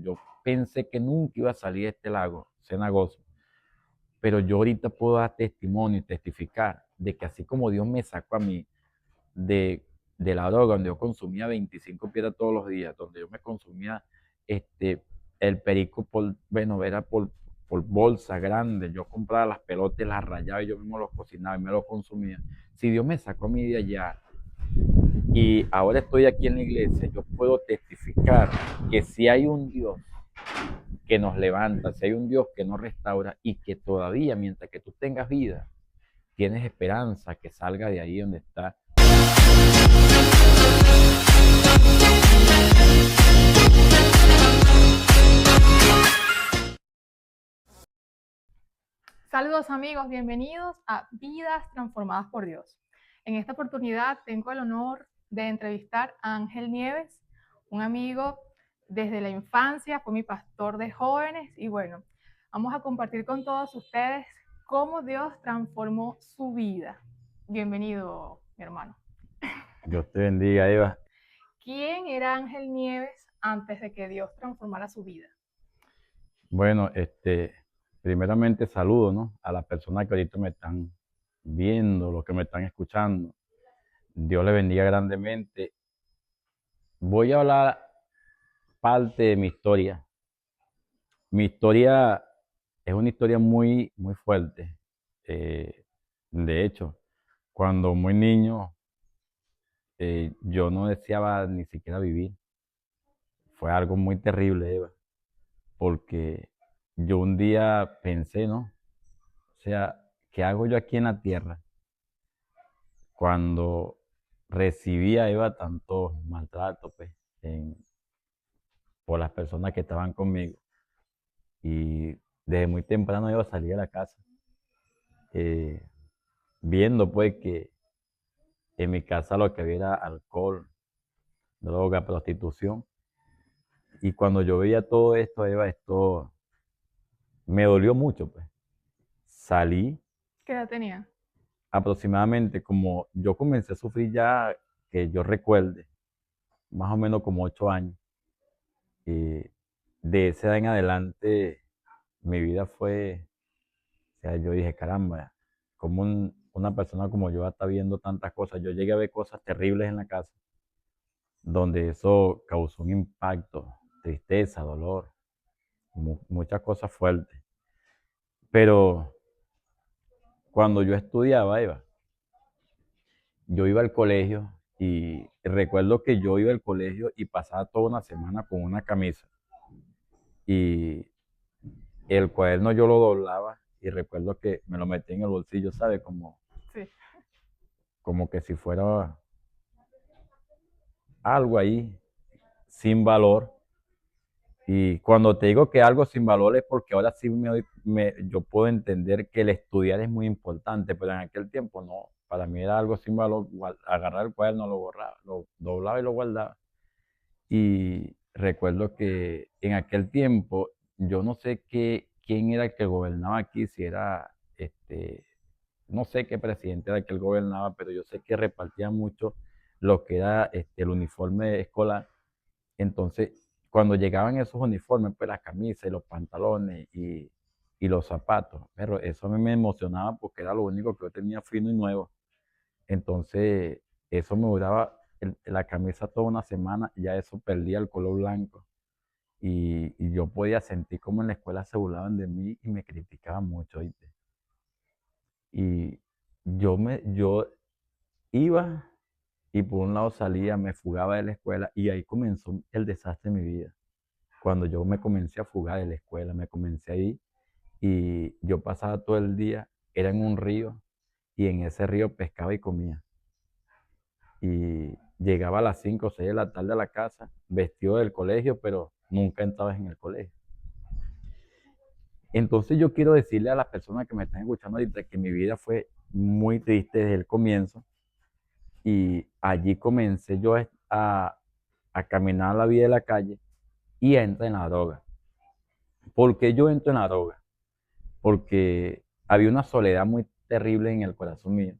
Yo pensé que nunca iba a salir de este lago cenagoso, pero yo ahorita puedo dar testimonio y testificar de que así como Dios me sacó a mí de, de la droga, donde yo consumía 25 piedras todos los días, donde yo me consumía este, el perico por, bueno, era por bolsa grande, yo compraba las pelotas, las rayaba y yo mismo los cocinaba y me los consumía. Si Dios me sacó a mí de allá y ahora estoy aquí en la iglesia, yo puedo testificar que si hay un Dios que nos levanta, si hay un Dios que nos restaura y que todavía, mientras que tú tengas vida, tienes esperanza que salga de ahí donde está. Saludos amigos, bienvenidos a Vidas Transformadas por Dios. En esta oportunidad tengo el honor de entrevistar a Ángel Nieves, un amigo desde la infancia, fue mi pastor de jóvenes y bueno, vamos a compartir con todos ustedes cómo Dios transformó su vida. Bienvenido, mi hermano. Dios te bendiga, Eva. ¿Quién era Ángel Nieves antes de que Dios transformara su vida? Bueno, primeramente saludo, ¿no? A las personas que ahorita me están viendo, los que me están escuchando. Dios les bendiga grandemente. Voy a hablar parte de mi historia. Mi historia es una historia muy, muy fuerte. Eh, de hecho, cuando muy niño, yo no deseaba ni siquiera vivir. Fue algo muy terrible, Eva, porque yo un día pensé, ¿no? O sea, ¿qué hago yo aquí en la tierra cuando recibía, Eva, tanto maltrato, pues, por las personas que estaban conmigo? Y desde muy temprano yo salí de la casa, eh, viendo pues que en mi casa lo que había era alcohol, droga, prostitución. Y cuando yo veía todo esto, Eva, esto me dolió mucho, pues. Salí ¿Qué edad tenía? aproximadamente como yo comencé a sufrir ya, que yo recuerde, más o menos como 8 años. Y de esa edad en adelante, mi vida fue, o sea, yo dije, caramba, como una persona como yo está viendo tantas cosas. Yo llegué a ver cosas terribles en la casa, donde eso causó un impacto, tristeza, dolor, muchas cosas fuertes. Pero cuando yo estudiaba, Eva, yo iba al colegio y recuerdo que yo iba al colegio y pasaba toda una semana con una camisa y el cuaderno yo lo doblaba y recuerdo que me lo metí en el bolsillo, ¿sabes? Sí. Como que si fuera algo ahí sin valor. Y cuando te digo que algo sin valor es porque ahora sí yo puedo entender que el estudiar es muy importante, pero en aquel tiempo no. Para mí era algo sin valor, agarrar el cuaderno, lo borraba, lo doblaba y lo guardaba. Y recuerdo que en aquel tiempo, yo no sé quién era el que gobernaba aquí, si era, no sé qué presidente era el que gobernaba, pero yo sé que repartía mucho lo que era el uniforme escolar. Entonces, cuando llegaban esos uniformes, pues las camisas y los pantalones y los zapatos, pero eso a mí me emocionaba porque era lo único que yo tenía fino y nuevo. Entonces, eso me duraba la camisa toda una semana, y ya eso perdía el color blanco. Y yo podía sentir como en la escuela se burlaban de mí y me criticaban mucho, ¿oíste? Y yo iba y por un lado salía, me fugaba de la escuela y ahí comenzó el desastre de mi vida. Cuando yo me comencé a fugar de la escuela, me comencé a ir y yo pasaba todo el día, era en un río y en ese río pescaba y comía. Y llegaba a las 5 o 6 de la tarde a la casa, vestido del colegio, pero nunca entraba en el colegio. Entonces yo quiero decirle a las personas que me están escuchando ahorita que mi vida fue muy triste desde el comienzo y allí comencé yo a caminar la vida de la calle y entro en la droga. ¿Por qué yo entro en la droga? Porque había una soledad muy terrible en el corazón mío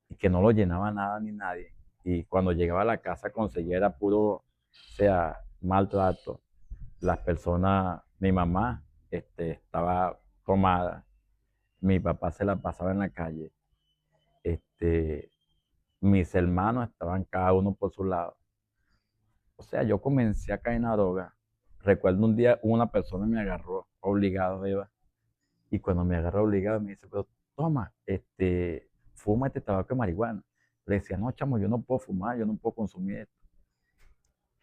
y que no lo llenaba nada ni nadie. Y cuando llegaba a la casa conseguía era puro, o sea, maltrato, las personas, mi mamá, estaba tomada, mi papá se la pasaba en la calle, este, mis hermanos estaban cada uno por su lado. O sea, yo comencé a caer en la droga. Recuerdo un día una persona me agarró obligado, Eva, y cuando me agarró obligado me dice, pero toma, fuma este tabaco de marihuana. Le decía, no, chamo, yo no puedo fumar, yo no puedo consumir esto.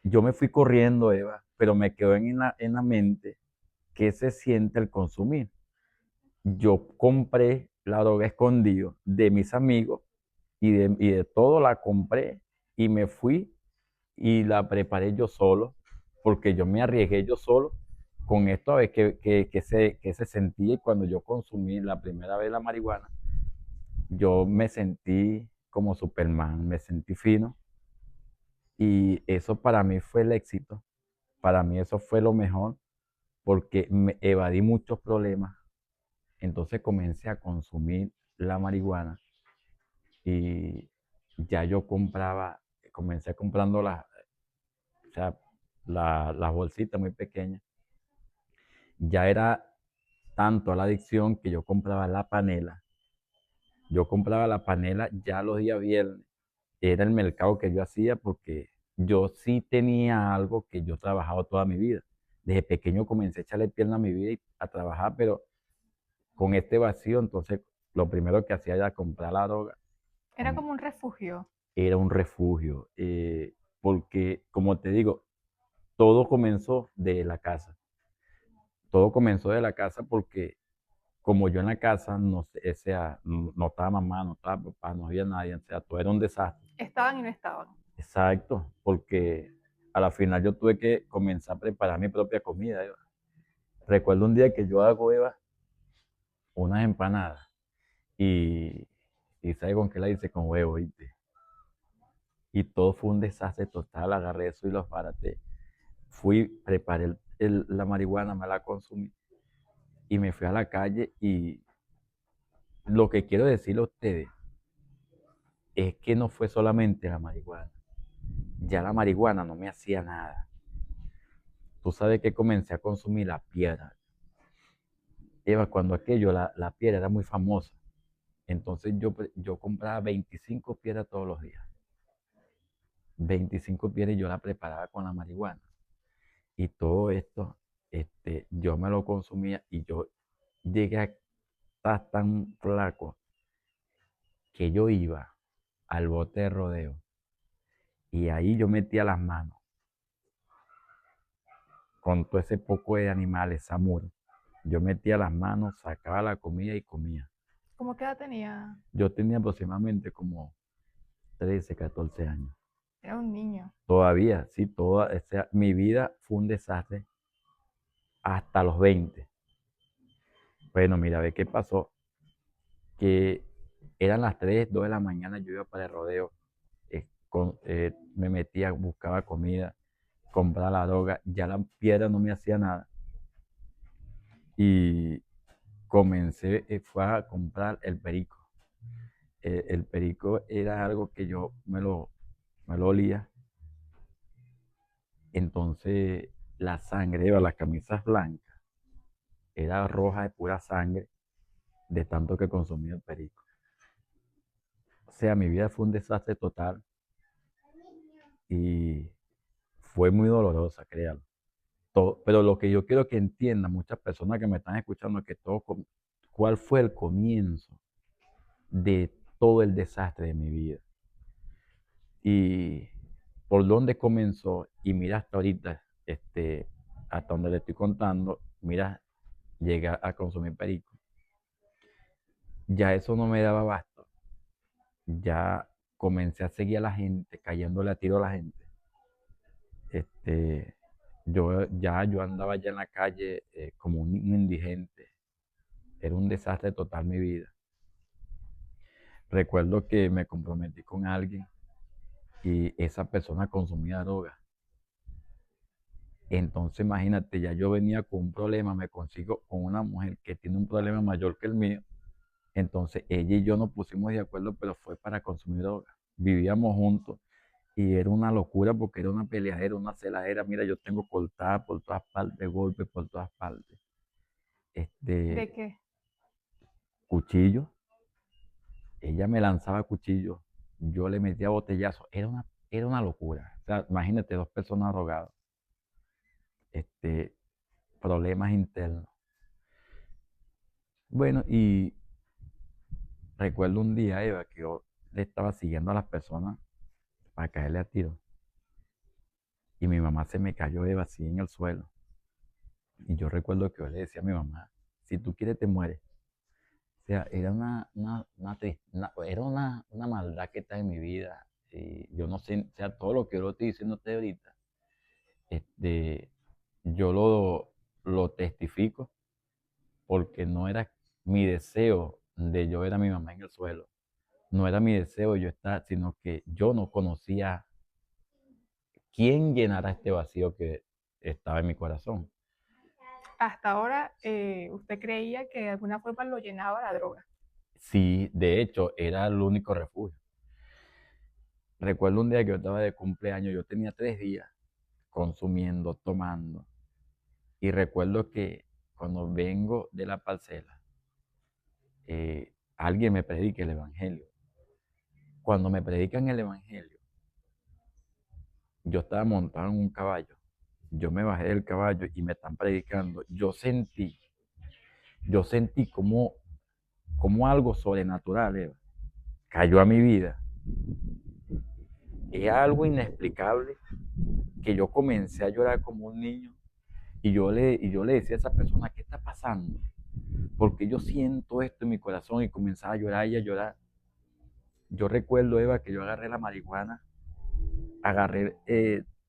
Yo me fui corriendo, Eva, pero me quedó en la mente qué se siente el consumir. Yo compré la droga escondido de mis amigos y de todo la compré y me fui y la preparé yo solo, porque yo me arriesgué yo solo con esto a ver qué se sentía. Y cuando yo consumí la primera vez la marihuana, yo me sentí como Superman, me sentí fino y eso para mí fue el éxito, para mí eso fue lo mejor porque me evadí muchos problemas. Entonces comencé a consumir la marihuana y ya yo compraba, comencé comprando o sea, las bolsitas muy pequeñas. Ya era tanto la adicción que yo compraba la panela. Yo compraba la panela ya los días viernes. Era el mercado que yo hacía porque yo sí tenía algo que yo he trabajado toda mi vida. Desde pequeño comencé a echarle pierna a mi vida y a trabajar, pero con este vacío, entonces lo primero que hacía era comprar la droga. Era como un refugio. Era un refugio, porque como te digo, todo comenzó de la casa. Todo comenzó de la casa porque como yo en la casa, no sé, o sea, no estaba mamá, no estaba papá, no había nadie, o sea, todo era un desastre. Estaban y no estaban. Exacto, porque a la final yo tuve que comenzar a preparar mi propia comida, Eva. Recuerdo un día que yo hago, Eva, unas empanadas y ¿sabes con qué la hice? Con huevo, ¿viste? Y todo fue un desastre total, agarré eso y los baraté. Fui, preparé la marihuana, me la consumí y me fui a la calle y lo que quiero decirle a ustedes es que no fue solamente la marihuana. Ya la marihuana no me hacía nada. Tú sabes que comencé a consumir la piedra. Eva, cuando aquello, la piedra era muy famosa. Entonces yo compraba 25 piedras todos los días. 25 piedras y yo la preparaba con la marihuana. Y todo esto, yo me lo consumía y yo llegué a estar tan flaco que yo iba al bote de rodeo y ahí yo metía las manos con todo ese poco de animales, samur. Yo metía las manos, sacaba la comida y comía. ¿Cómo qué edad tenía? Yo tenía aproximadamente como 13, 14 años. Era un niño. Todavía, sí, o sea, mi vida fue un desastre hasta los 20. Bueno, mira, ve qué pasó. Que eran las 3, 2 de la mañana, yo iba para el rodeo, me metía, buscaba comida, compraba la droga, ya la piedra no me hacía nada. Y comencé, fue a comprar el perico. El perico era algo que yo me lo olía. Entonces la sangre, las camisas blancas, era roja de pura sangre de tanto que consumía el perico. O sea, mi vida fue un desastre total y fue muy dolorosa, créalo. Pero lo que yo quiero que entiendan muchas personas que me están escuchando es que cuál fue el comienzo de todo el desastre de mi vida y por dónde comenzó. Y mira hasta ahorita, hasta donde le estoy contando, mira, llegué a consumir perico. Ya eso no me daba abasto. Ya comencé a seguir a la gente, cayéndole a tiro a la gente. Este, yo andaba ya en la calle, como un indigente. Era un desastre total mi vida. Recuerdo que me comprometí con alguien y esa persona consumía droga. Entonces imagínate, ya yo venía con un problema, me consigo con una mujer que tiene un problema mayor que el mío. Entonces ella y yo nos pusimos de acuerdo, pero fue para consumir droga. Vivíamos juntos y era una locura porque era una peleadera, una celadera. Mira, yo tengo cortada por todas partes, golpes por todas partes. ¿De Este, qué? cuchillo, ella me lanzaba cuchillos, yo le metía botellazos, era una locura. O sea, imagínate, dos personas drogadas, este, problemas internos. Bueno, y recuerdo un día, Eva, que yo le estaba siguiendo a las personas para caerle a tiro. Y mi mamá se me cayó, Eva, así en el suelo. Y yo recuerdo que yo le decía a mi mamá, si tú quieres te mueres. O sea, era era una maldad que está en mi vida. Y yo no sé, o sea, todo lo que yo estoy diciéndote ahorita, este, yo lo testifico porque no era mi deseo de yo ver a mi mamá en el suelo. No era mi deseo yo estar, sino que yo no conocía quién llenara este vacío que estaba en mi corazón. Hasta ahora usted creía que de alguna forma lo llenaba la droga. Sí, de hecho, era el único refugio. Recuerdo un día que yo estaba de cumpleaños, yo tenía 3 días consumiendo, tomando. Y recuerdo que cuando vengo de la parcela, alguien me predica el Evangelio. Cuando me predican el Evangelio, yo estaba montado en un caballo. Yo me bajé del caballo y me están predicando. Yo sentí como algo sobrenatural, Eva, cayó a mi vida. Es algo inexplicable que yo comencé a llorar como un niño y yo le decía a esa persona, ¿qué está pasando? Porque yo siento esto en mi corazón y comenzaba a llorar y a llorar. Yo recuerdo, Eva, que yo agarré la marihuana, agarré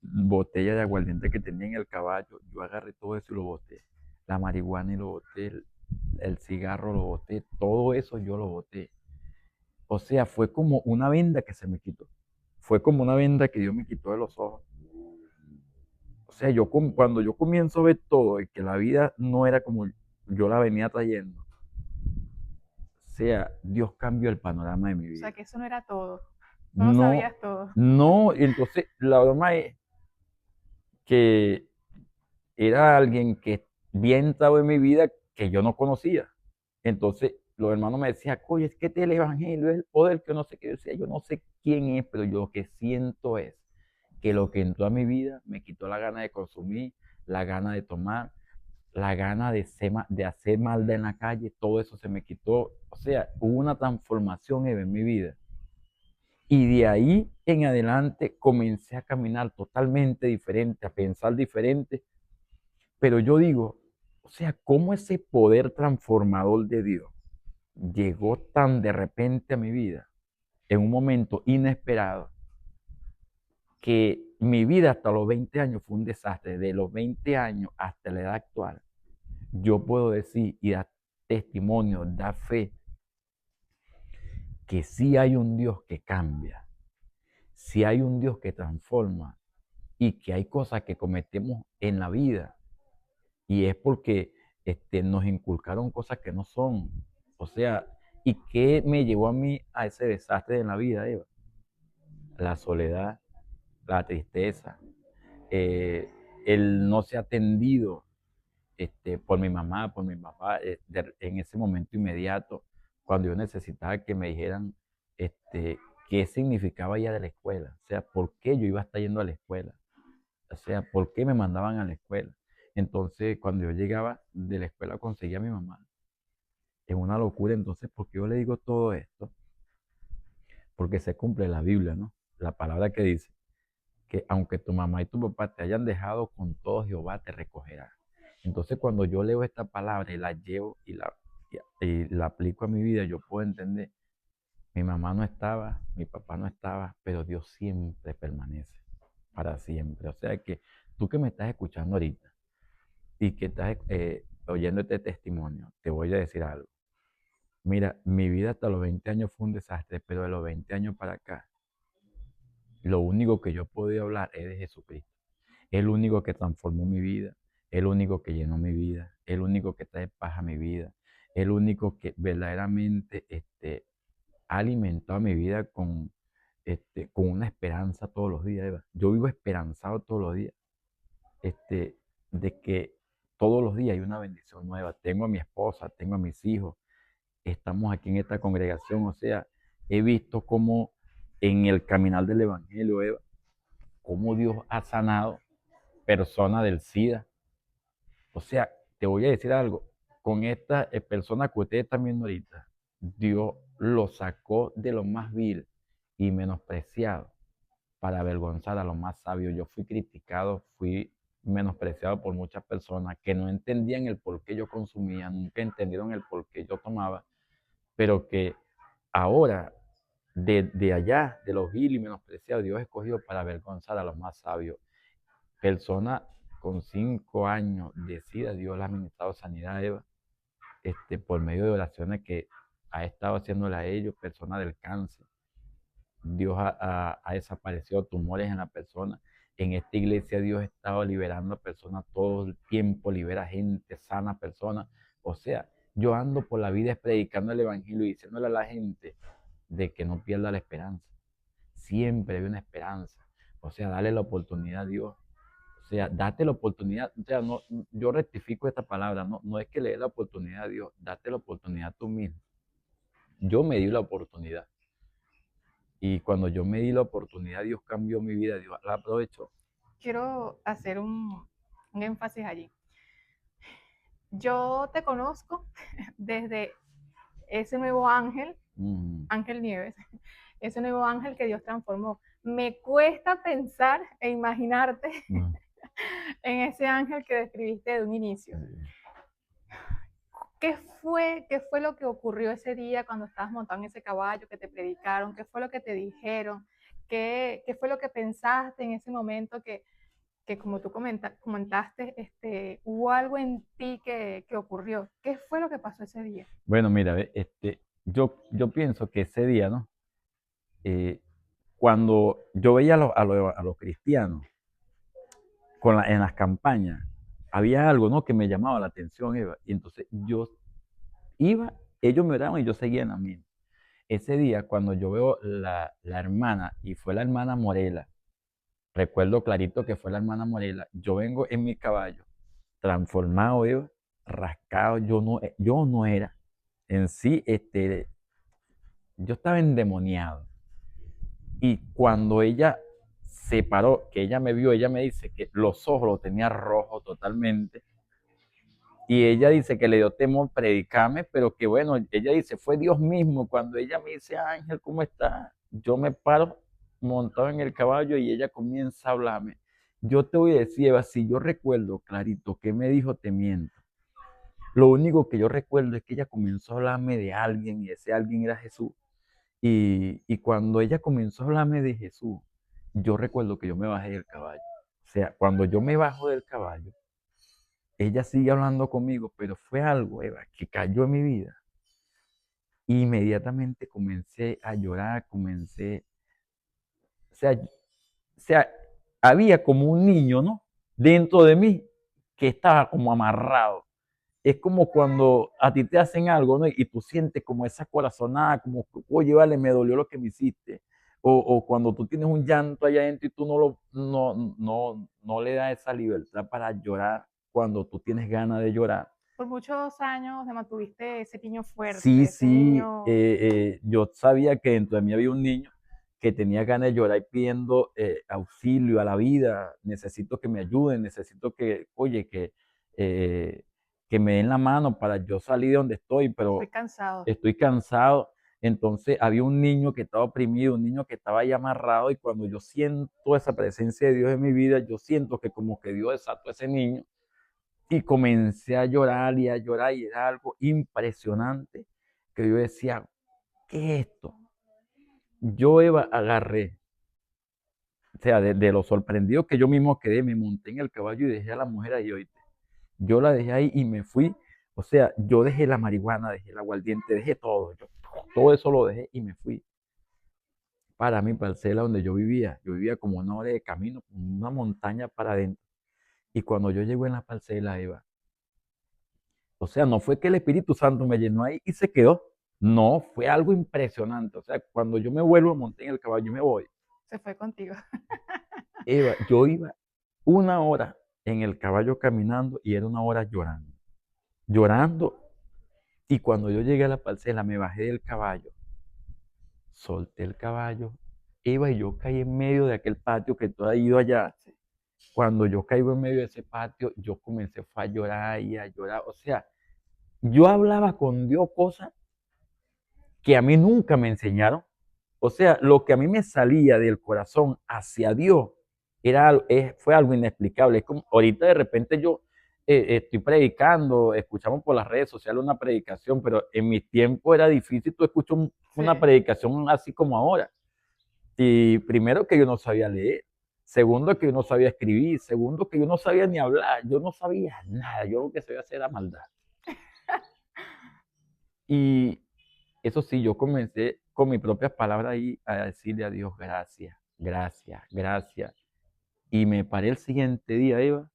botella de aguardiente que tenía en el caballo, yo agarré todo eso y lo boté. La marihuana y lo boté, el cigarro lo boté, todo eso yo lo boté. O sea, fue como una venda que se me quitó. Fue como una venda que Dios me quitó de los ojos. O sea, cuando yo comienzo a ver todo y que la vida no era como yo la venía trayendo, o sea, Dios cambió el panorama de mi O sea, vida. que eso no era todo. No lo No, sabías todo. no, y entonces la broma es que era alguien que bien entrado en mi vida que yo no conocía. Entonces los hermanos me decían, oye, es que el evangelio es el poder que no sé qué. Yo decía, yo no sé quién es, pero yo lo que siento es que lo que entró a mi vida me quitó la gana de consumir, la gana de tomar, la gana de hacer maldad en la calle, todo eso se me quitó. O sea, hubo una transformación en mi vida. Y de ahí en adelante comencé a caminar totalmente diferente, a pensar diferente. Pero yo digo, o sea, ¿cómo ese poder transformador de Dios llegó tan de repente a mi vida, en un momento inesperado, que mi vida hasta los 20 años fue un desastre? De los 20 años hasta la edad actual, yo puedo decir y dar testimonio, dar fe, que sí hay un Dios que cambia, sí hay un Dios que transforma y que hay cosas que cometemos en la vida y es porque nos inculcaron cosas que no son. O sea, ¿y qué me llevó a mí a ese desastre en la vida, Eva? La soledad, la tristeza, eh, el no ser atendido por mi mamá, por mi papá, en ese momento inmediato, cuando yo necesitaba que me dijeran qué significaba ir de la escuela, o sea, por qué yo iba a estar yendo a la escuela, o sea, por qué me mandaban a la escuela. Entonces, cuando yo llegaba de la escuela, conseguía a mi mamá. Es una locura. Entonces, ¿por qué yo le digo todo esto? Porque se cumple la Biblia, ¿no? La palabra que dice que aunque tu mamá y tu papá te hayan dejado, con todo Jehová te recogerá. Entonces, cuando yo leo esta palabra y la llevo y la aplico a mi vida, yo puedo entender, mi mamá no estaba, mi papá no estaba, pero Dios siempre permanece, para siempre. O sea que tú que me estás escuchando ahorita y que estás oyendo este testimonio, te voy a decir algo. Mira, mi vida hasta los 20 años fue un desastre, pero de los 20 años para acá, lo único que yo he podido hablar es de Jesucristo. El único que transformó mi vida, el único que llenó mi vida, el único que trae paz a mi vida, el único que verdaderamente ha alimentado mi vida con con una esperanza todos los días, Eva. Yo vivo esperanzado todos los días, este, de que todos los días hay una bendición nueva. Tengo a mi esposa, tengo a mis hijos, estamos aquí en esta congregación, o sea, he visto cómo en el caminar del Evangelio, Eva, cómo Dios ha sanado personas del SIDA. O sea, te voy a decir algo, con esta persona que ustedes están viendo ahorita, Dios lo sacó de lo más vil y menospreciado para avergonzar a los más sabios. Yo fui criticado, fui menospreciado por muchas personas que no entendían el por qué yo consumía, nunca entendieron el por qué yo tomaba, pero que ahora, de allá, de los vil y menospreciados, Dios escogió para avergonzar a los más sabios. Persona con 5 años de SIDA, Dios le ha ministrado sanidad, Eva, por medio de oraciones que ha estado haciéndole a ellos, personas del cáncer. Dios ha desaparecido tumores en la persona. En esta iglesia Dios ha estado liberando a personas todo el tiempo, libera gente, sana personas. O sea, yo ando por la vida predicando el evangelio y diciéndole a la gente de que no pierda la esperanza. Siempre hay una esperanza. O sea, dale la oportunidad a Dios. O sea, date la oportunidad. O sea, no, yo rectifico esta palabra. No, no es que le dé la oportunidad a Dios. Date la oportunidad tú mismo. Yo me di la oportunidad. Y cuando yo me di la oportunidad, Dios cambió mi vida, Dios la aprovechó. Quiero hacer un énfasis allí. Yo te conozco desde ese nuevo ángel, Ángel Nieves, ese nuevo ángel que Dios transformó. Me cuesta pensar e imaginarte en ese ángel que describiste de un inicio. ¿Qué fue lo que ocurrió ese día cuando estabas montado en ese caballo, que te predicaron? ¿Qué fue lo que te dijeron? ¿Qué fue lo que pensaste en ese momento que como tú comentaste, hubo algo en ti que ocurrió? ¿Qué fue lo que pasó ese día? Bueno, mira, yo pienso que ese día, ¿no? Eh, cuando yo veía a los cristianos en las campañas, había algo, ¿no? Que me llamaba la atención, Eva. Y entonces yo iba, ellos me oraban y yo seguía en la mía. Ese día, cuando yo veo la hermana, y fue la hermana Morela, recuerdo clarito que fue la hermana Morela, yo vengo en mi caballo, transformado, Eva, rascado, yo no era. En sí, yo estaba endemoniado. Y cuando ella se paró, que ella me vio, ella me dice que los ojos los tenía rojos totalmente. Y ella dice que le dio temor predicarme, pero que bueno, ella dice, fue Dios mismo. Cuando ella me dice, Ángel, ¿cómo estás? Yo me paro montado en el caballo y ella comienza a hablarme. Yo te voy a decir, Eva, si yo recuerdo clarito que me dijo, te miento. Lo único que yo recuerdo es que ella comenzó a hablarme de alguien y ese alguien era Jesús. Y cuando ella comenzó a hablarme de Jesús, yo recuerdo que yo me bajé del caballo. O sea, cuando yo me bajo del caballo, ella sigue hablando conmigo, pero fue algo, Eva, que cayó en mi vida. Y inmediatamente comencé a llorar, o sea, había como un niño, ¿no? Dentro de mí que estaba como amarrado. Es como cuando a ti te hacen algo, ¿no? Y tú sientes como esa corazonada, como, oye, vale, me dolió lo que me hiciste. O cuando tú tienes un llanto allá adentro y tú no le das esa libertad para llorar cuando tú tienes ganas de llorar. Por muchos años te mantuviste ese niño fuerte, Sí, ese sí, niño yo sabía que dentro de mí había un niño que tenía ganas de llorar y pidiendo auxilio a la vida, necesito que me ayuden, necesito que, oye, eh, que me den la mano para yo salir de donde estoy, estoy pero cansado. estoy cansado. Entonces había un niño que estaba oprimido, un niño que estaba ahí amarrado y cuando yo siento esa presencia de Dios en mi vida, yo siento que como que Dios desató a ese niño y comencé a llorar y era algo impresionante que yo decía, ¿qué es esto? Yo agarré, o sea, de lo sorprendido que yo mismo quedé, me monté en el caballo y dejé a la mujer ahí, oíste. Yo la dejé ahí y me fui, o sea, yo dejé la marihuana, dejé el aguardiente, dejé todo, todo eso lo dejé y me fui para mi parcela donde yo vivía. Yo vivía como 1 hora de camino, una montaña para adentro. Y cuando yo llego en la parcela, Eva, o sea, no fue que el Espíritu Santo me llenó ahí y se quedó. No, fue algo impresionante. O sea, cuando yo me vuelvo a montar en el caballo y me voy, Se fue contigo. Eva, yo iba una hora en el caballo caminando y era una hora llorando. Llorando. Y cuando yo llegué a la parcela, me bajé del caballo, solté el caballo, Eva, y yo caí en medio de aquel patio que tú has ido allá. Sí. Cuando yo caigo en medio de ese patio, yo comencé fue a llorar y a llorar. O sea, yo hablaba con Dios cosas que a mí nunca me enseñaron. O sea, lo que a mí me salía del corazón hacia Dios fue algo inexplicable. Es como ahorita de repente yo estoy predicando, escuchamos por las redes sociales una predicación, pero en mi tiempo era difícil tú escuchar una Sí. predicación así como ahora. Y primero que yo no sabía leer, segundo que yo no sabía escribir, segundo que yo no sabía ni hablar, yo no sabía nada, yo lo que sabía hacer era maldad. Y eso sí, yo comencé con mis propias palabras ahí a decirle a Dios gracias, gracias, gracias. Y me paré el siguiente día, Eva,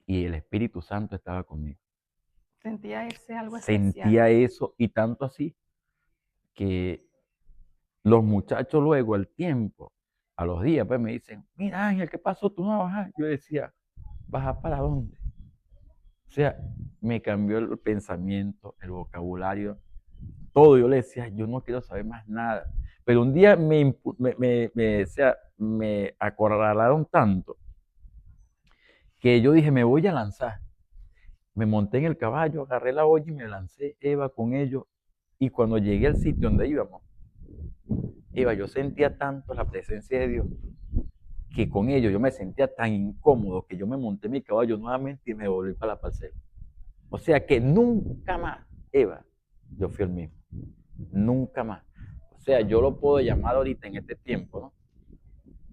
y el Espíritu Santo estaba conmigo. Sentía ese algo especial. Sentía eso y tanto así que los muchachos luego, al tiempo, a los días, pues me dicen, mira Ángel, ¿qué pasó? ¿Tú no vas a bajar? Yo decía, ¿bajar para dónde? O sea, me cambió el pensamiento, el vocabulario, todo. Yo le decía, yo no quiero saber más nada. Pero un día me acorralaron tanto que yo dije, me voy a lanzar. Me monté en el caballo, agarré la olla y me lancé, Eva, con ellos. Y cuando llegué al sitio donde íbamos, Eva, yo sentía tanto la presencia de Dios que con ellos yo me sentía tan incómodo que yo me monté en mi caballo nuevamente y me volví para la parcela. O sea que nunca más, Eva, yo fui el mismo. Nunca más. O sea, yo lo puedo llamar ahorita en este tiempo, ¿no?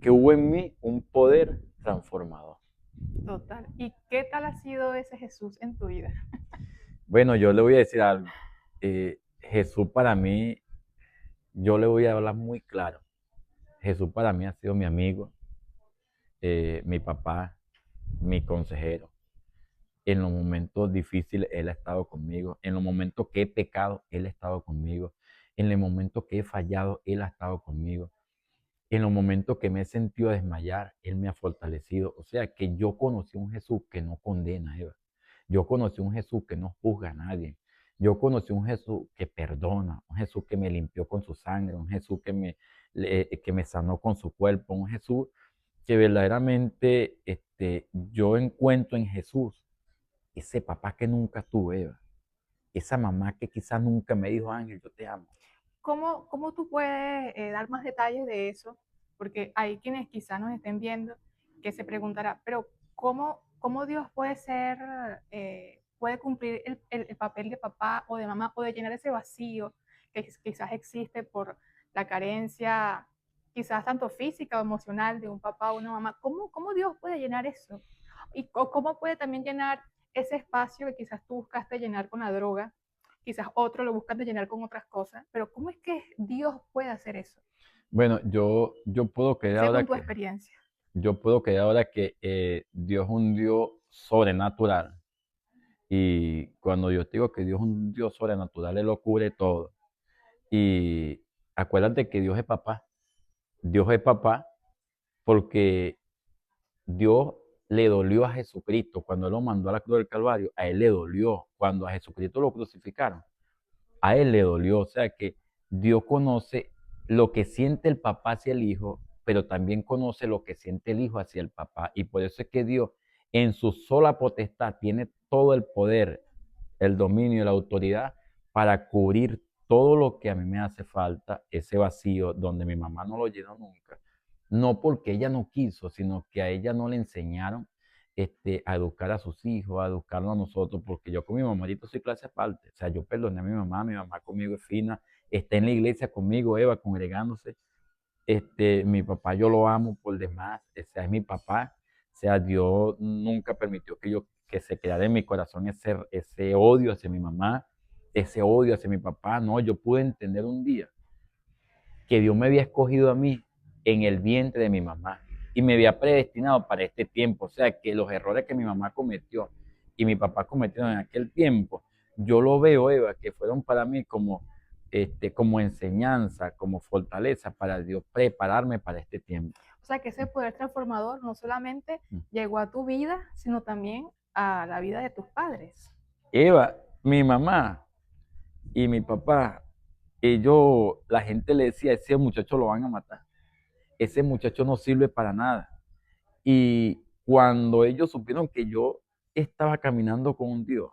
Que hubo en mí un poder transformador. Total. ¿Y qué tal ha sido ese Jesús en tu vida? Bueno, yo le voy a decir algo. Jesús para mí, yo le voy a hablar muy claro. Jesús para mí ha sido mi amigo, mi papá, mi consejero. En los momentos difíciles, Él ha estado conmigo. En los momentos que he pecado, Él ha estado conmigo. En los momentos que he fallado, Él ha estado conmigo. En los momentos que me he sentido desmayar, Él me ha fortalecido. O sea que yo conocí un Jesús que no condena, Eva. Yo conocí un Jesús que no juzga a nadie. Yo conocí un Jesús que perdona, un Jesús que me limpió con su sangre, un Jesús que me sanó con su cuerpo, un Jesús que verdaderamente yo encuentro en Jesús ese papá que nunca tuve, Eva. Esa mamá que quizás nunca me dijo, Ángel, yo te amo. ¿Cómo tú puedes dar más detalles de eso? Porque hay quienes quizás nos estén viendo que se preguntará, pero ¿cómo Dios puede ser, puede cumplir el papel de papá o de mamá o de llenar ese vacío que quizás existe por la carencia, quizás tanto física o emocional de un papá o una mamá? ¿Cómo Dios puede llenar eso? ¿Y cómo puede también llenar ese espacio que quizás tú buscaste llenar con la droga? Quizás otro lo buscan de llenar con otras cosas, pero ¿cómo es que Dios puede hacer eso? Bueno, yo puedo creer Según ahora tu que, experiencia. yo puedo creer ahora que Dios es un Dios sobrenatural. Y cuando yo te digo que Dios es un Dios sobrenatural, Él lo cubre todo. Y acuérdate que Dios es papá. Dios es papá porque Dios le dolió a Jesucristo cuando Él lo mandó a la cruz del Calvario. A Él le dolió cuando a Jesucristo lo crucificaron. A Él le dolió. O sea que Dios conoce lo que siente el papá hacia el hijo, pero también conoce lo que siente el hijo hacia el papá. Y por eso es que Dios en su sola potestad tiene todo el poder, el dominio y la autoridad para cubrir todo lo que a mí me hace falta, ese vacío donde mi mamá no lo llenó nunca. No porque ella no quiso, sino que a ella no le enseñaron a educar a sus hijos, a educarnos a nosotros, porque yo con mi mamá ahorita soy clase aparte. O sea, yo perdoné a mi mamá conmigo es fina, está en la iglesia conmigo, Eva, congregándose. Mi papá yo lo amo por demás, o sea, es mi papá. O sea, Dios nunca permitió que se quedara en mi corazón ese odio hacia mi mamá, ese odio hacia mi papá. No, yo pude entender un día que Dios me había escogido a mí en el vientre de mi mamá y me había predestinado para este tiempo. O sea, que los errores que mi mamá cometió y mi papá cometieron en aquel tiempo, yo lo veo, Eva, que fueron para mí como como enseñanza, como fortaleza para Dios prepararme para este tiempo. O sea, que ese poder transformador no solamente Mm. llegó a tu vida, sino también a la vida de tus padres. Eva, mi mamá y mi papá, la gente le decía, ese muchacho lo van a matar, ese muchacho no sirve para nada. Y cuando ellos supieron que yo estaba caminando con un Dios,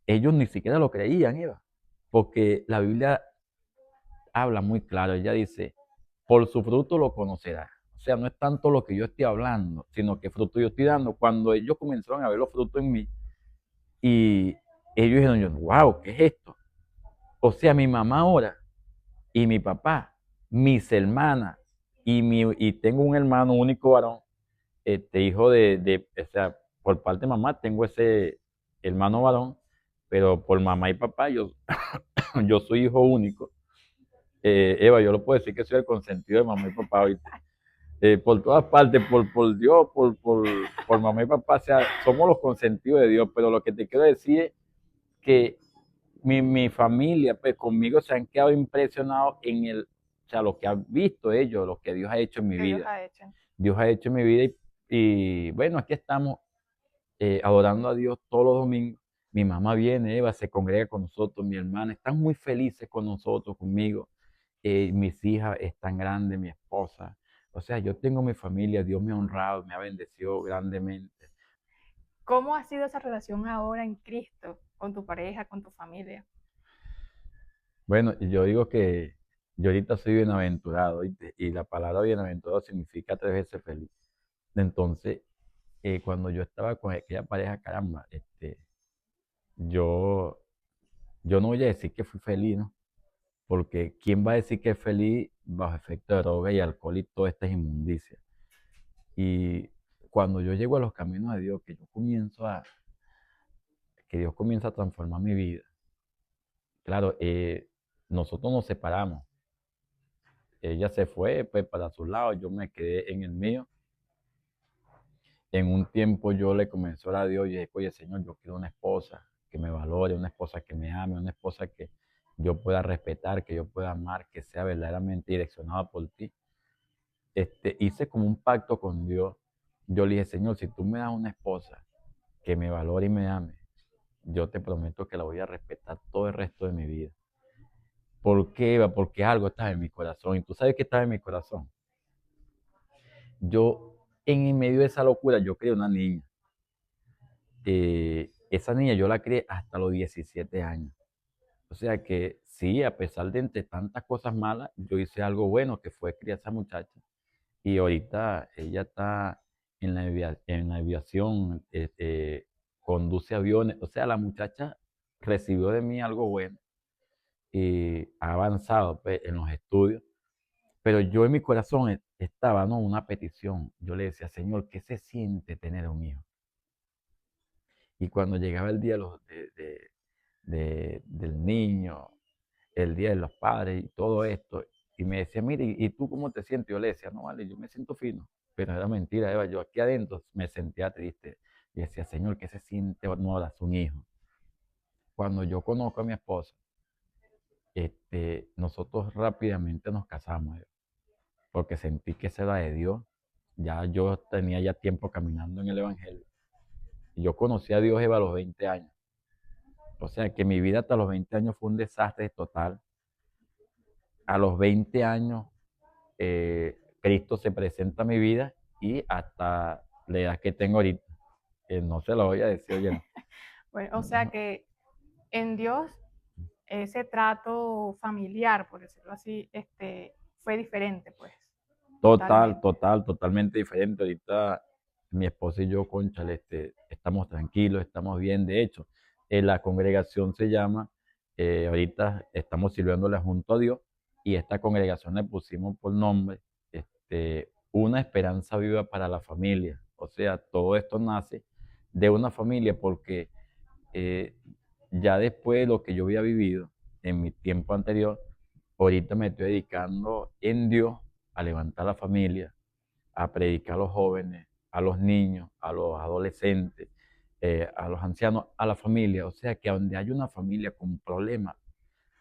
ellos ni siquiera lo creían, Eva, porque la Biblia habla muy claro, ella dice, por su fruto lo conocerá. O sea, no es tanto lo que yo estoy hablando, sino qué fruto yo estoy dando. Cuando ellos comenzaron a ver los frutos en mí, y ellos dijeron, wow, ¿qué es esto? O sea, mi mamá ahora y mi papá, mis hermanas, y tengo un hermano único varón, hijo o sea, por parte de mamá tengo ese hermano varón, pero por mamá y papá yo soy hijo único. Eva, yo lo puedo decir que soy el consentido de mamá y papá ahorita. Por todas partes, por Dios, por mamá y papá, o sea, somos los consentidos de Dios, pero lo que te quiero decir es que mi familia, pues conmigo se han quedado impresionados o sea, lo que han visto ellos, lo que Dios ha hecho en mi Que Dios vida. ha hecho. Dios ha hecho en mi vida y bueno, aquí estamos adorando a Dios todos los domingos. Mi mamá viene, Eva, se congrega con nosotros, mi hermana, están muy felices con nosotros, conmigo. Mis hijas están grandes, mi esposa. O sea, yo tengo mi familia, Dios me ha honrado, me ha bendecido grandemente. ¿Cómo ha sido esa relación ahora en Cristo con tu pareja, con tu familia? Bueno, yo digo que yo ahorita soy bienaventurado, ¿oíste? Y la palabra bienaventurado significa 3 veces feliz. Entonces, cuando yo estaba con aquella pareja, caramba, yo, yo no voy a decir que fui feliz, ¿no? Porque ¿quién va a decir que es feliz bajo efecto de droga y alcohol y todas estas inmundicias? Y cuando yo llego a los caminos de Dios, que Dios comienza a transformar mi vida, claro, nosotros nos separamos. Ella se fue pues, para su lado, yo me quedé en el mío. En un tiempo yo le comencé a orar a Dios y dije, oye Señor, yo quiero una esposa que me valore, una esposa que me ame, una esposa que yo pueda respetar, que yo pueda amar, que sea verdaderamente direccionada por ti. Hice como un pacto con Dios. Yo le dije, Señor, si tú me das una esposa que me valore y me ame, yo te prometo que la voy a respetar todo el resto de mi vida. ¿Por qué, Eva? Porque algo estaba en mi corazón. Y tú sabes que estaba en mi corazón. Yo, en medio de esa locura, yo creé una niña. Esa niña yo la crié hasta los 17 años. O sea que sí, a pesar de entre tantas cosas malas, yo hice algo bueno, que fue criar a esa muchacha. Y ahorita ella está en la aviación, conduce aviones. O sea, la muchacha recibió de mí algo bueno y ha avanzado pues, en los estudios. Pero yo en mi corazón estaba, ¿no? Una petición. Yo le decía, Señor, ¿qué se siente tener un hijo? Y cuando llegaba el día del niño, el día de los padres y todo esto, y me decía, mire, ¿y tú cómo te sientes? Yo le decía, no, vale, yo me siento fino. Pero era mentira, Eva, yo aquí adentro me sentía triste. Y decía, Señor, ¿qué se siente no das un hijo? Cuando yo conozco a mi esposa, nosotros rápidamente nos casamos, Eva, porque sentí que esa era de Dios. Ya yo tenía ya tiempo caminando en el Evangelio. Y yo conocí a Dios, Eva, a los 20 años. O sea que mi vida hasta los 20 años fue un desastre total. A los 20 años, Cristo se presenta a mi vida y hasta la edad que tengo ahorita, no se lo voy a decir, oye, no. Bueno, o sea que en Dios ese trato familiar, por decirlo así, fue diferente, pues, Total, totalmente. total, totalmente diferente. Ahorita mi esposa y yo, cónchale, estamos tranquilos, estamos bien. De hecho, la congregación se llama, ahorita estamos sirviéndole junto a Dios y esta congregación le pusimos por nombre, Una Esperanza Viva para la Familia. O sea, todo esto nace de una familia porque eh, ya después de lo que yo había vivido en mi tiempo anterior, ahorita me estoy dedicando en Dios a levantar la familia, a predicar a los jóvenes, a los niños, a los adolescentes, a los ancianos, a la familia. O sea que donde hay una familia con problemas,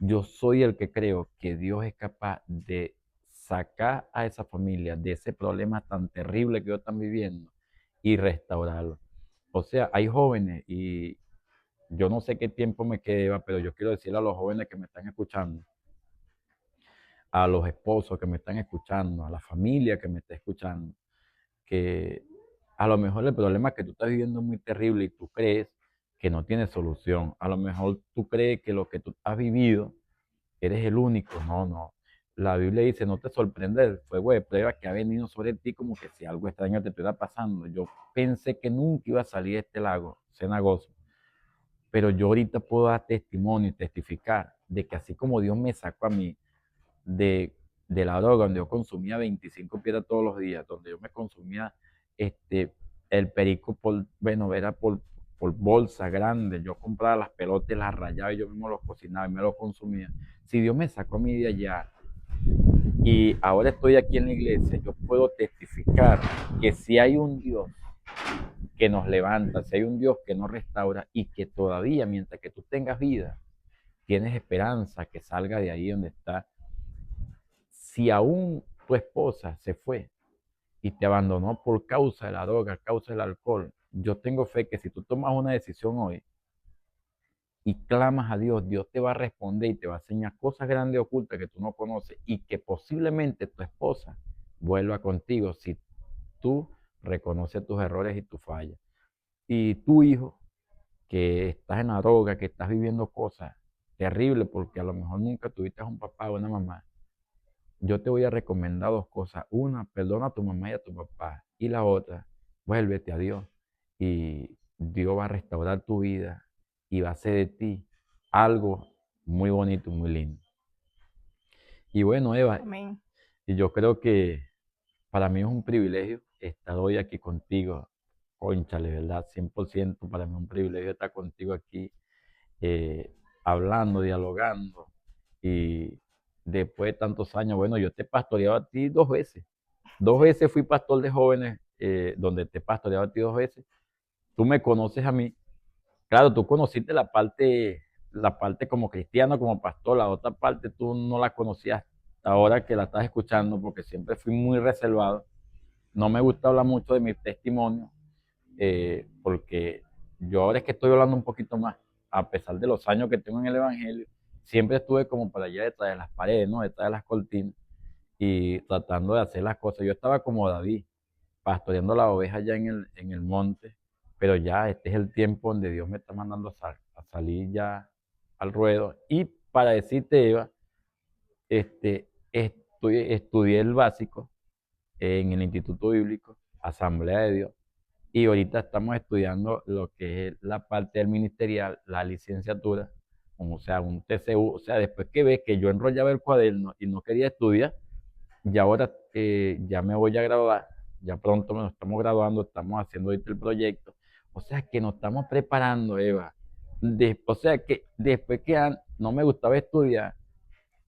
yo soy el que creo que Dios es capaz de sacar a esa familia de ese problema tan terrible que ellos están viviendo y restaurarlo. O sea, hay jóvenes y yo no sé qué tiempo me queda, pero yo quiero decirle a los jóvenes que me están escuchando, a los esposos que me están escuchando, a la familia que me está escuchando, que a lo mejor el problema que tú estás viviendo es muy terrible y tú crees que no tiene solución. A lo mejor tú crees que lo que tú has vivido, eres el único. No, no. La Biblia dice, no te sorprende el fuego de prueba que ha venido sobre ti como que si algo extraño te estuviera pasando. Yo pensé que nunca iba a salir de este lago cenagoso, pero yo ahorita puedo dar testimonio y testificar de que así como Dios me sacó a mí de, de la droga, donde yo consumía 25 piedras todos los días, donde yo me consumía este, el perico por, bueno, era por bolsa grande, yo compraba las pelotas, las rayaba y yo mismo los cocinaba y me los consumía. Si Dios me sacó a mí de allá y ahora estoy aquí en la iglesia, yo puedo testificar que si hay un Dios que nos levanta, si hay un Dios que nos restaura y que todavía mientras que tú tengas vida, tienes esperanza que salga de ahí donde está. Si aún tu esposa se fue y te abandonó por causa de la droga, causa del alcohol, yo tengo fe que si tú tomas una decisión hoy y clamas a Dios, Dios te va a responder y te va a enseñar cosas grandes ocultas que tú no conoces y que posiblemente tu esposa vuelva contigo si tú reconoces tus errores y tus fallas. Y tu hijo, que estás en la droga, que estás viviendo cosas terribles porque a lo mejor nunca tuviste un papá o una mamá, yo te voy a recomendar dos cosas. Una, perdona a tu mamá y a tu papá. Y la otra, vuélvete a Dios. Y Dios va a restaurar tu vida y va a hacer de ti algo muy bonito, muy lindo. Y bueno, Eva, Amén. y yo creo que para mí es un privilegio estar hoy aquí contigo. Cónchale, ¿verdad? 100% para mí es un privilegio estar contigo aquí, hablando, dialogando. Y después de tantos años, bueno, yo te he pastoreado a ti dos veces. Dos Sí. veces fui pastor de jóvenes, donde te he pastoreado a ti dos veces. Tú me conoces a mí. Claro, tú conociste la parte como cristiano, como pastor. La otra parte tú no la conocías ahora que la estás escuchando, porque siempre fui muy reservado. No me gusta hablar mucho de mi testimonio, porque yo ahora es que estoy hablando un poquito más, a pesar de los años que tengo en el Evangelio, siempre estuve como para allá detrás de las paredes, ¿no? Detrás de las cortinas y tratando de hacer las cosas. Yo estaba como David, pastoreando las ovejas allá en el monte, pero ya este es el tiempo donde Dios me está mandando a salir ya al ruedo. Y para decirte, Eva, estudié el básico en el Instituto Bíblico, Asamblea de Dios, y ahorita estamos estudiando lo que es la parte del ministerial, la licenciatura, o sea, un TCU. O sea, después que ves que yo enrollaba el cuaderno y no quería estudiar, y ahora ya me voy a graduar, ya pronto nos estamos graduando, estamos haciendo ahorita el proyecto. O sea, que nos estamos preparando, Eva. O sea, que después que no me gustaba estudiar,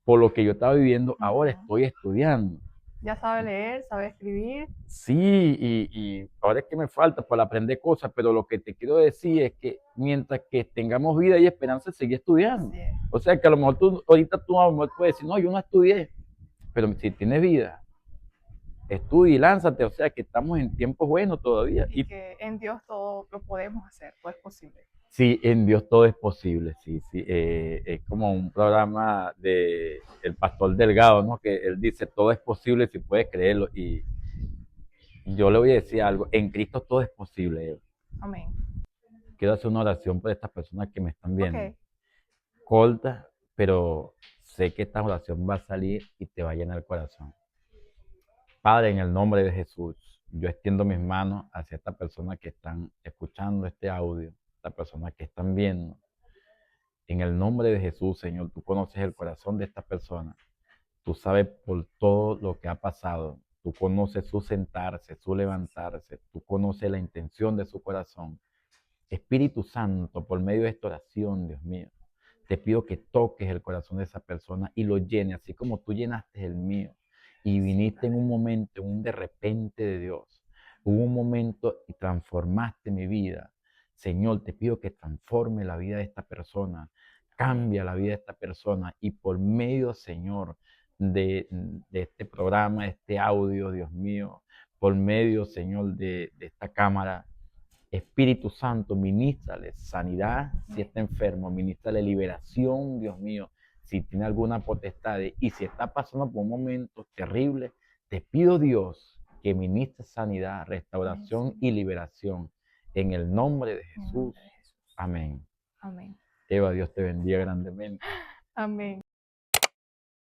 por lo que yo estaba viviendo, ahora Ujú. estoy estudiando. Ya sabe leer, sabe escribir. Sí, y ahora es que me falta para aprender cosas, pero lo que te quiero decir es que mientras que tengamos vida y esperanza, seguir estudiando. Así es. O sea, que a lo mejor ahorita tú a lo mejor puedes decir, no, yo no estudié, pero si tienes vida, estudia y lánzate. O sea, que estamos en tiempos buenos todavía. Y Y que en Dios todo lo podemos hacer, todo es posible. sí, en Dios todo es posible. Sí, sí. Es como un programa de El Pastor Delgado, ¿no? Que él dice, todo es posible si puedes creerlo. Y yo le voy a decir algo, en Cristo todo es posible. Amén. Quiero hacer una oración por estas personas que me están viendo. Ok. Corta, pero sé que esta oración va a salir y te va a llenar el corazón. Padre, en el nombre de Jesús, yo extiendo mis manos hacia estas personas que están escuchando este audio, estas personas que están viendo. En el nombre de Jesús, Señor, tú conoces el corazón de estas personas. Tú sabes por todo lo que ha pasado. Tú conoces su sentarse, su levantarse. Tú conoces la intención de su corazón. Espíritu Santo, por medio de esta oración, Dios mío, te pido que toques el corazón de esa persona y lo llenes, así como tú llenaste el mío. Y Sí, viniste en Padre. un momento, en un de repente de Dios. Hubo un momento y transformaste mi vida. Señor, te pido que transforme la vida de esta persona. cambia la vida de esta persona y por medio, Señor, de este programa, de este audio, Dios mío, por medio, Señor, de esta cámara, Espíritu Santo, ministrale sanidad si está enfermo, ministrale liberación, Dios mío, si tiene alguna potestad y si está pasando por un momento terrible, te pido, Dios, que ministre sanidad, restauración y liberación en el nombre de En el nombre Jesús. de Jesús. Amén. Amén. Eva, Dios te bendiga grandemente. Amén.